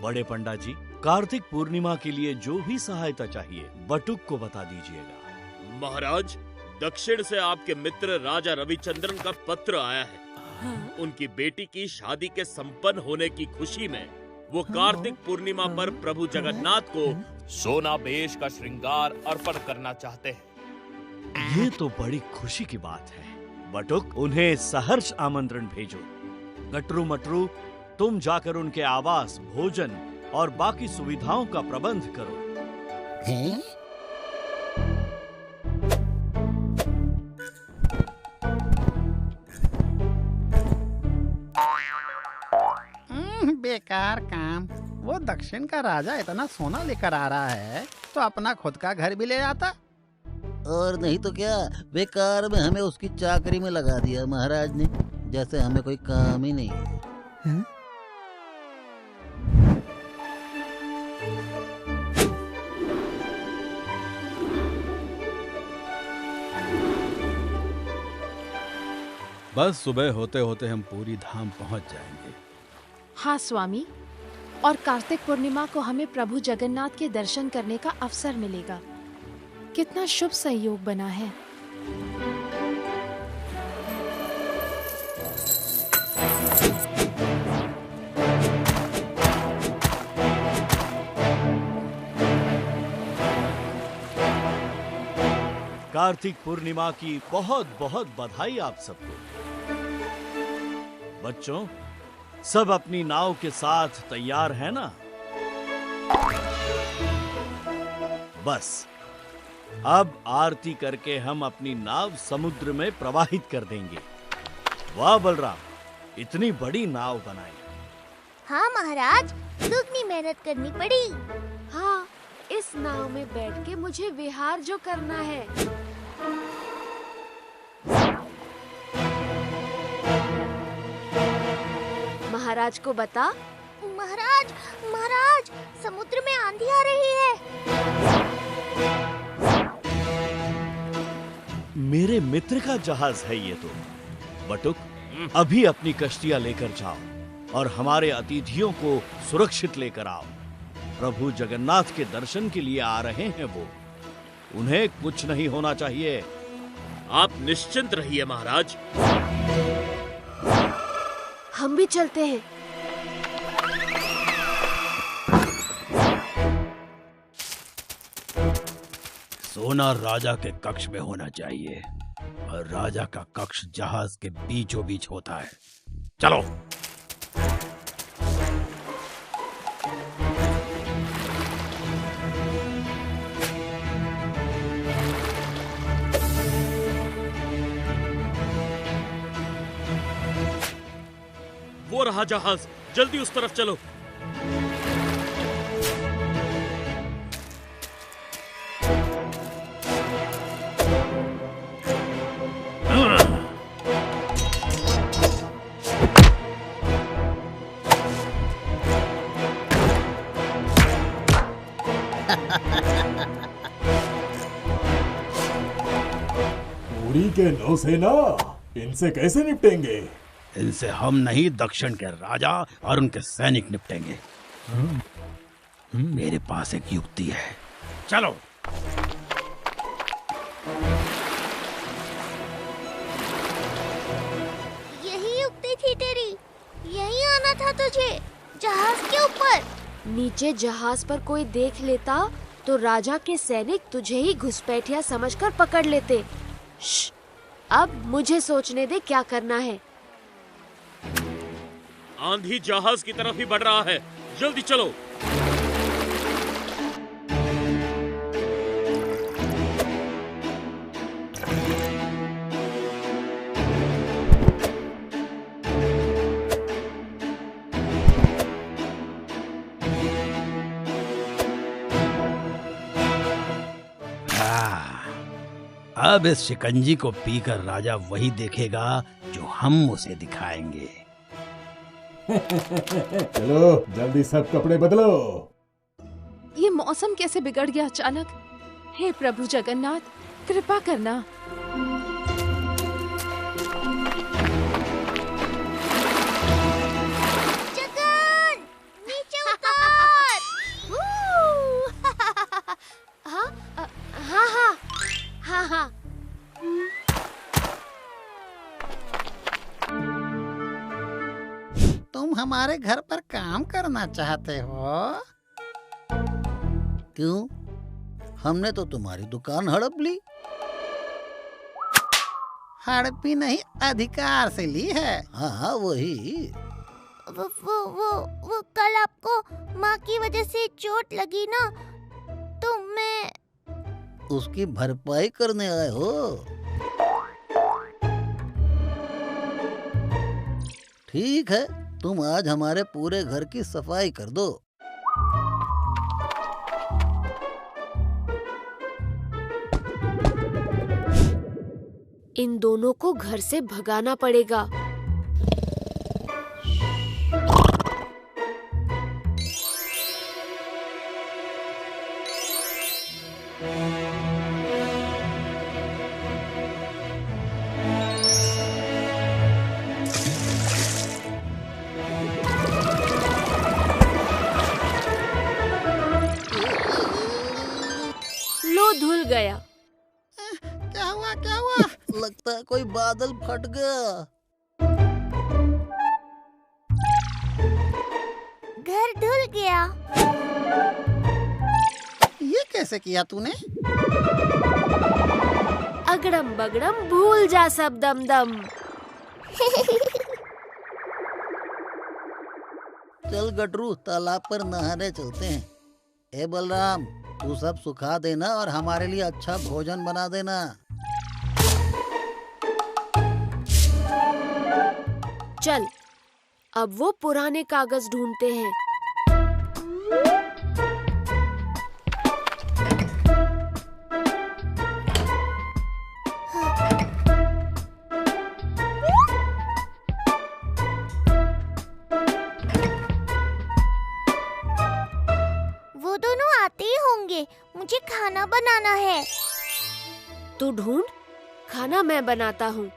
बड़े पंडा जी, कार्तिक पूर्णिमा के लिए जो भी सहायता चाहिए बटुक को बता दीजिएगा। महाराज, दक्षिण से आपके मित्र राजा रविचंद्रन का पत्र आया है। उनकी बेटी की शादी के संपन्न होने की खुशी में वो कार्तिक पूर्णिमा पर प्रभु जगन्नाथ को सोना बेश का श्रृंगार अर्पण करना चाहते हैं। ये तो बड़ी खुशी की बात है। बटुक, उन्हें सहर्ष आमंत्रण भेजो। गटरू मटरू, तुम जाकर उनके आवास, भोजन और बाकी सुविधाओं का प्रबंध करो। हैं? बेकार काम। वो दक्षिण का राजा इतना सोना लेकर आ रहा है तो अपना खुद का घर भी ले आता। और नहीं तो क्या, बेकार में हमें उसकी चाकरी में लगा दिया महाराज ने, जैसे हमें कोई काम ही नहीं है। बस सुबह होते होते हम पूरी धाम पहुंच जाएंगे। हाँ स्वामी, और कार्तिक पूर्णिमा को हमें प्रभु जगन्नाथ के दर्शन करने का अवसर मिलेगा। कितना शुभ संयोग बना है। कार्तिक पूर्णिमा की बहुत बहुत बधाई आप सबको। बच्चों, सब अपनी नाव के साथ तैयार है ना? बस अब आरती करके हम अपनी नाव समुद्र में प्रवाहित कर देंगे। वाह बलराम, इतनी बड़ी नाव बनाई। हाँ महाराज, दुगनी मेहनत करनी पड़ी। हाँ, इस नाव में बैठ के मुझे विहार जो करना है। महाराज को बता। महाराज, महाराज, समुद्र में आंधी आ रही है। मेरे मित्र का जहाज है ये तो। बटुक, अभी अपनी कश्तियां लेकर जाओ और हमारे अतिथियों को सुरक्षित लेकर आओ। प्रभु जगन्नाथ के दर्शन के लिए आ रहे हैं वो, उन्हें कुछ नहीं होना चाहिए। आप निश्चिंत रहिए महाराज। हम भी चलते हैं। सोना राजा के कक्ष में होना चाहिए और राजा का कक्ष जहाज के बीचों बीच होता है। चलो। वो रहा जहाज, जल्दी उस तरफ चलो। पूरी के नौसेना, इनसे कैसे निपटेंगे? इनसे हम नहीं, दक्षिण के राजा और उनके सैनिक निपटेंगे। मेरे पास एक युक्ति है, चलो। यही युक्ति थी तेरी, यही आना था तुझे, जहाज के ऊपर। नीचे जहाज पर कोई देख लेता तो राजा के सैनिक तुझे ही घुसपैठिया समझकर पकड़ लेते। श्श, अब मुझे सोचने दे क्या करना है। आंधी जहाज की तरफ ही बढ़ रहा है, जल्दी चलो। अब इस शिकंजी को पीकर राजा वही देखेगा जो हम उसे दिखाएंगे। चलो जल्दी सब कपड़े बदलो। ये मौसम कैसे बिगड़ गया अचानक? हे प्रभु जगन्नाथ, कृपा करना। जगन, नीचे उतर। हमारे घर पर काम करना चाहते हो? क्यों? हमने तो तुम्हारी दुकान हड़प ली। हड़पी नहीं, अधिकार से ली है। हाँ वही। वो कल आपको माँ की वजह से चोट लगी ना, तो मैं उसकी भरपाई करने आए हो? ठीक है, तुम आज हमारे पूरे घर की सफाई कर दो। इन दोनों को घर से भगाना पड़ेगा। लो धुल गया। क्या हुआ क्या हुआ? लगता है कोई बादल फट गया। घर धुल गया। ये कैसे किया तूने? अगड़म बगड़म भूल जा सब दम दम। चल गटरू, तालाब पर नहाने चलते हैं। ए बलराम, तू सब सुखा देना और हमारे लिए अच्छा भोजन बना देना। चल, अब वो पुराने कागज ढूंढते हैं। वो दोनों आते ही होंगे, मुझे खाना बनाना है। तू ढूंढ, खाना मैं बनाता हूँ।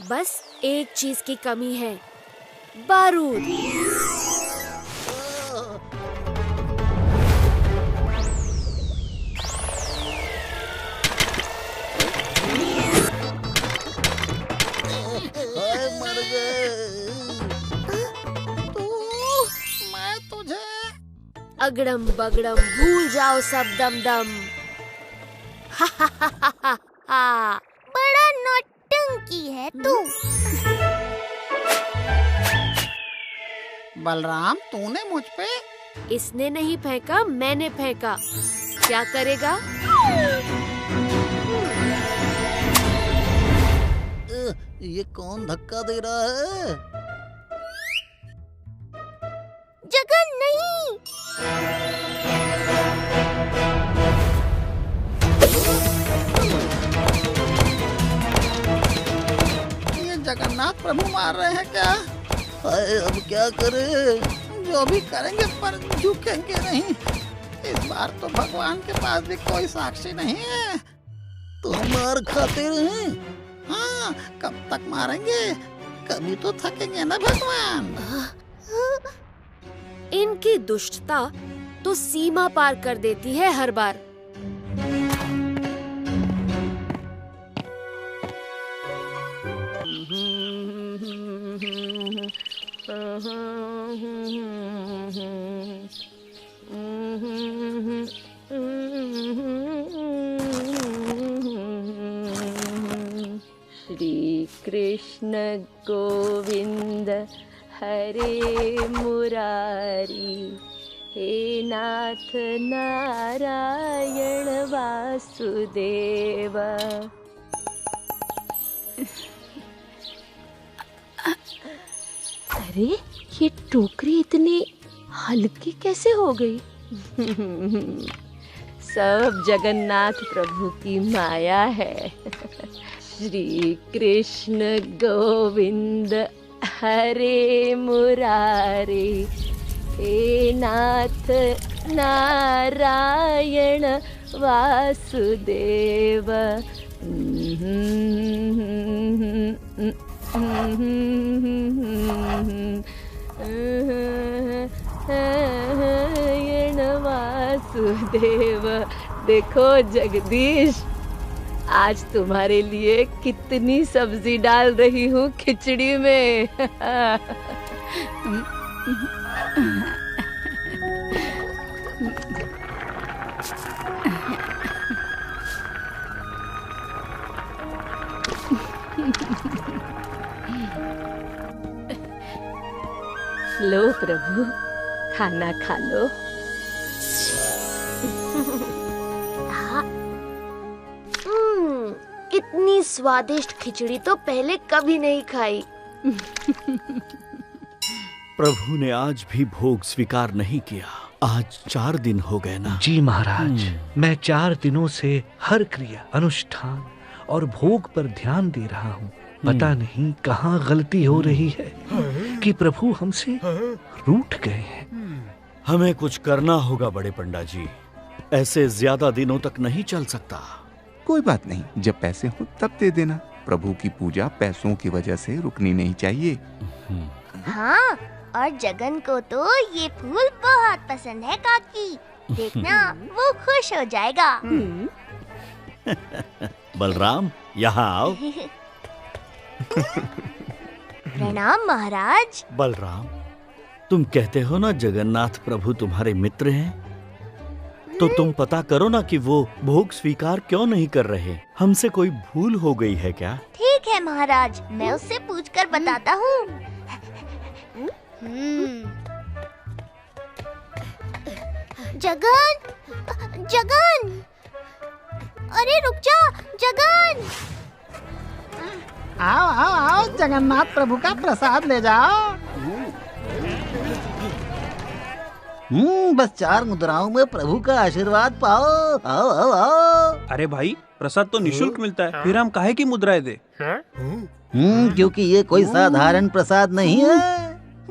बस एक चीज की कमी है, बारूद। मर गए। मैं तुझे अगड़म बगड़म भूल जाओ सब दम दम। बड़ा नौटंकी है तू। बलराम, तूने मुझ पे? इसने नहीं फेंका, मैंने फेंका। क्या करेगा? ये कौन धक्का दे रहा है? जगह नहीं। ये जगन्नाथ प्रभु मार रहे हैं क्या? हाय, अब क्या करें? जो भी करेंगे पर झुकेंगे नहीं। इस बार तो भगवान के पास भी कोई साक्षी नहीं है। तो मार खाते रहे। हाँ, कब तक मारेंगे? कभी तो थकेंगे ना भगवान। इनकी दुष्टता तो सीमा पार कर देती है हर बार। श्री कृष्ण गोविंद हरे मुरारी, हे नाथ नारायण वासुदेव। अरे ये टोकरी इतनी हल्की कैसे हो गई? सब जगन्नाथ प्रभु की माया है। श्री कृष्ण गोविंद हरे मुरारी, हे नाथ नारायण वासुदेव। वासुदेव, देखो जगदीश, आज तुम्हारे लिए कितनी सब्जी डाल रही हूँ खिचड़ी में। लो प्रभु, खाना खा लो। इतनी स्वादिष्ट खिचड़ी तो पहले कभी नहीं खाई। प्रभु ने आज भी भोग स्वीकार नहीं किया। आज 4 दिन हो गए ना? जी महाराज, मैं 4 दिनों से हर क्रिया, अनुष्ठान और भोग पर ध्यान दे रहा हूँ। पता नहीं कहाँ गलती हो रही है कि प्रभु हमसे रूठ गए हैं। हमें कुछ करना होगा बड़े पंडा जी, ऐसे ज्यादा दिनों तक नहीं चल सकता। कोई बात नहीं, जब पैसे हो तब दे देना। प्रभु की पूजा पैसों की वजह से रुकनी नहीं चाहिए। हाँ, और जगन को तो ये फूल बहुत पसंद है काकी। देखना वो खुश हो जाएगा। बलराम, यहाँ आओ। प्रणाम महाराज। बलराम, तुम कहते हो ना जगन्नाथ प्रभु तुम्हारे मित्र हैं, तो तुम पता करो ना कि वो भोग स्वीकार क्यों नहीं कर रहे। हमसे कोई भूल हो गई है क्या? ठीक है महाराज, मैं उससे पूछकर बताता हूँ। जगन, जगन, अरे रुक जा जगन। आओ आओ आओ, जगन्नाथ प्रभु का प्रसाद ले जाओ। बस 4 मुद्राओं में प्रभु का आशीर्वाद पाओ। आओ आओ आओ। अरे भाई, प्रसाद तो निशुल्क मिलता है, फिर हम काहे की मुद्राएं दे? क्योंकि ये कोई साधारण प्रसाद नहीं है।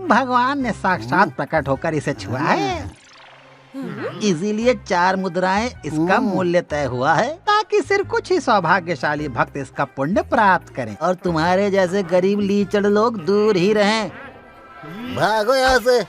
भगवान ने साक्षात प्रकट होकर इसे छुआ है, इसीलिए 4 मुद्राएं इसका मूल्य तय हुआ है, ताकि सिर्फ कुछ ही सौभाग्यशाली भक्त इसका पुण्य प्राप्त करें और तुम्हारे जैसे गरीब लीचड़ लोग दूर ही रहें। भागो यहाँ से।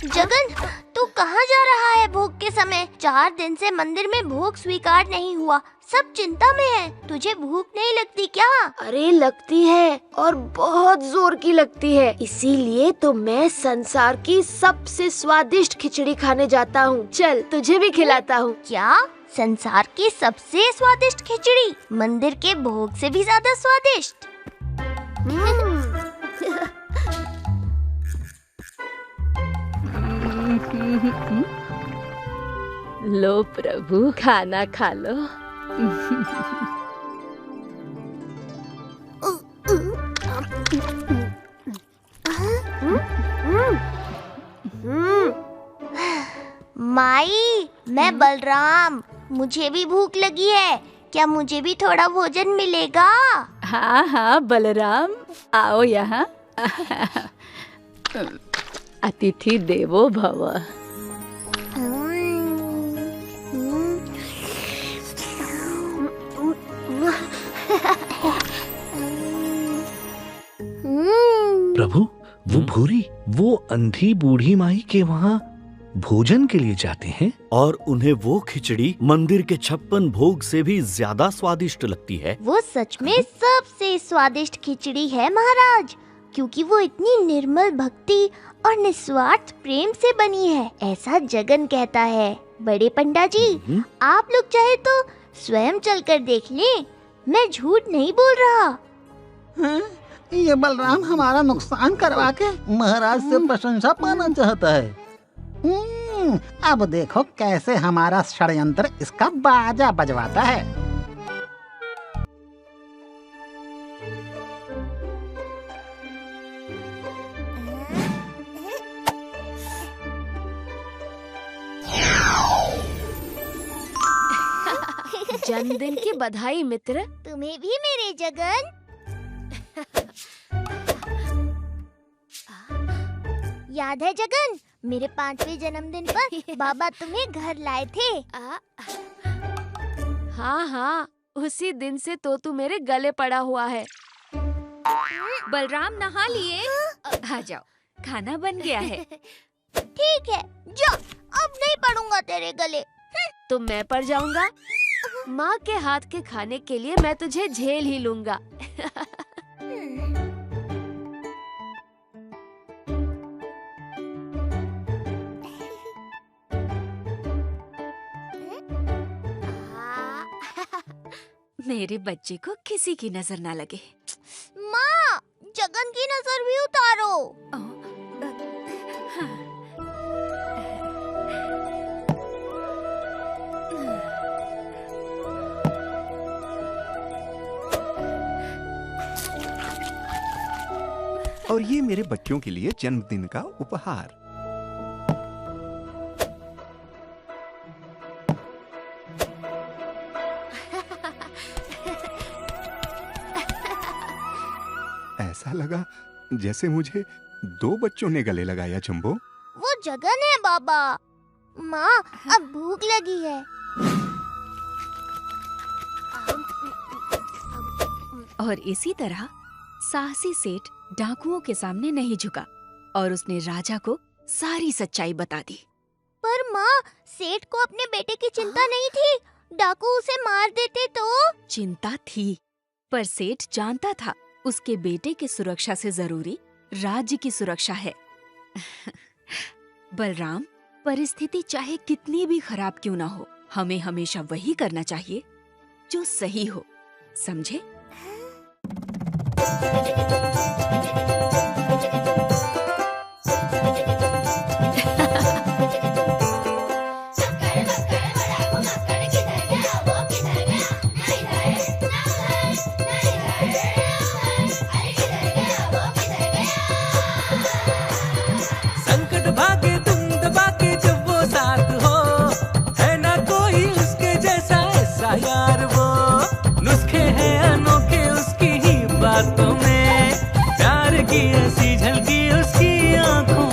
जगन, तू कहाँ जा रहा है भोग के समय? 4 दिन से मंदिर में भोग स्वीकार नहीं हुआ, सब चिंता में है। तुझे भूख नहीं लगती क्या? अरे लगती है, और बहुत जोर की लगती है। इसीलिए तो मैं संसार की सबसे स्वादिष्ट खिचड़ी खाने जाता हूँ। चल तुझे भी खिलाता हूँ। क्या? संसार की सबसे स्वादिष्ट खिचड़ी? मंदिर के भोग से भी ज्यादा स्वादिष्ट? लो प्रभु, खाना खा लो। माई, मैं बलराम, मुझे भी भूख लगी है। क्या मुझे भी थोड़ा भोजन मिलेगा? हाँ हाँ बलराम, आओ यहाँ। अतिथि देवो भव। प्रभु, वो भूरी, वो अंधी बूढ़ी माई के वहाँ भोजन के लिए जाते हैं, और उन्हें वो खिचड़ी मंदिर के 56 भोग से भी ज्यादा स्वादिष्ट लगती है। वो सच में सबसे स्वादिष्ट खिचड़ी है महाराज, क्योंकि वो इतनी निर्मल भक्ति और निस्वार्थ प्रेम से बनी है, ऐसा जगन कहता है। बड़े पंडा जी, आप लोग चाहे तो स्वयं चलकर देख लें, मैं झूठ नहीं बोल रहा। ये बलराम हमारा नुकसान करवा के महाराज से प्रशंसा पाना चाहता है। अब देखो कैसे हमारा षड्यंत्र इसका बाजा बजवाता है। जन्मदिन की बधाई मित्र। तुम्हें भी मेरे जगन। याद है जगन, मेरे 5वें जन्मदिन पर बाबा तुम्हें घर लाए थे। हाँ हाँ, उसी दिन से तो तू मेरे गले पड़ा हुआ है। बलराम नहा लिए? आ जाओ, खाना बन गया है। ठीक है, जा, अब नहीं पड़ूंगा तेरे गले। तो मैं पड़ जाऊंगा? माँ के हाथ के खाने के लिए मैं तुझे झेल ही लूंगा। मेरे बच्चे को किसी की नजर ना लगे। माँ, जगन की नजर भी उतारो। और ये मेरे बच्चों के लिए जन्मदिन का उपहार। ऐसा लगा जैसे मुझे 2 बच्चों ने गले लगाया। जंबो, वो जगन है बाबा। माँ, अब भूख लगी है। और इसी तरह साहसी सेठ डाकुओं के सामने नहीं झुका और उसने राजा को सारी सच्चाई बता दी। पर माँ, सेठ को अपने बेटे की चिंता नहीं थी? डाकू उसे मार देते तो? चिंता थी, पर सेठ जानता था उसके बेटे की सुरक्षा से जरूरी राज्य की सुरक्षा है। बलराम, परिस्थिति चाहे कितनी भी खराब क्यों ना हो, हमें हमेशा वही करना चाहिए जो सही हो, समझे? संकट भागे तुम दबा के जब वो साथ हो, है ना कोई उसके जैसा ऐसा यार। वो नुस्खे हैं अनोखे उसकी ही बातों में, प्यार की ऐसी झलकी उसकी आंखों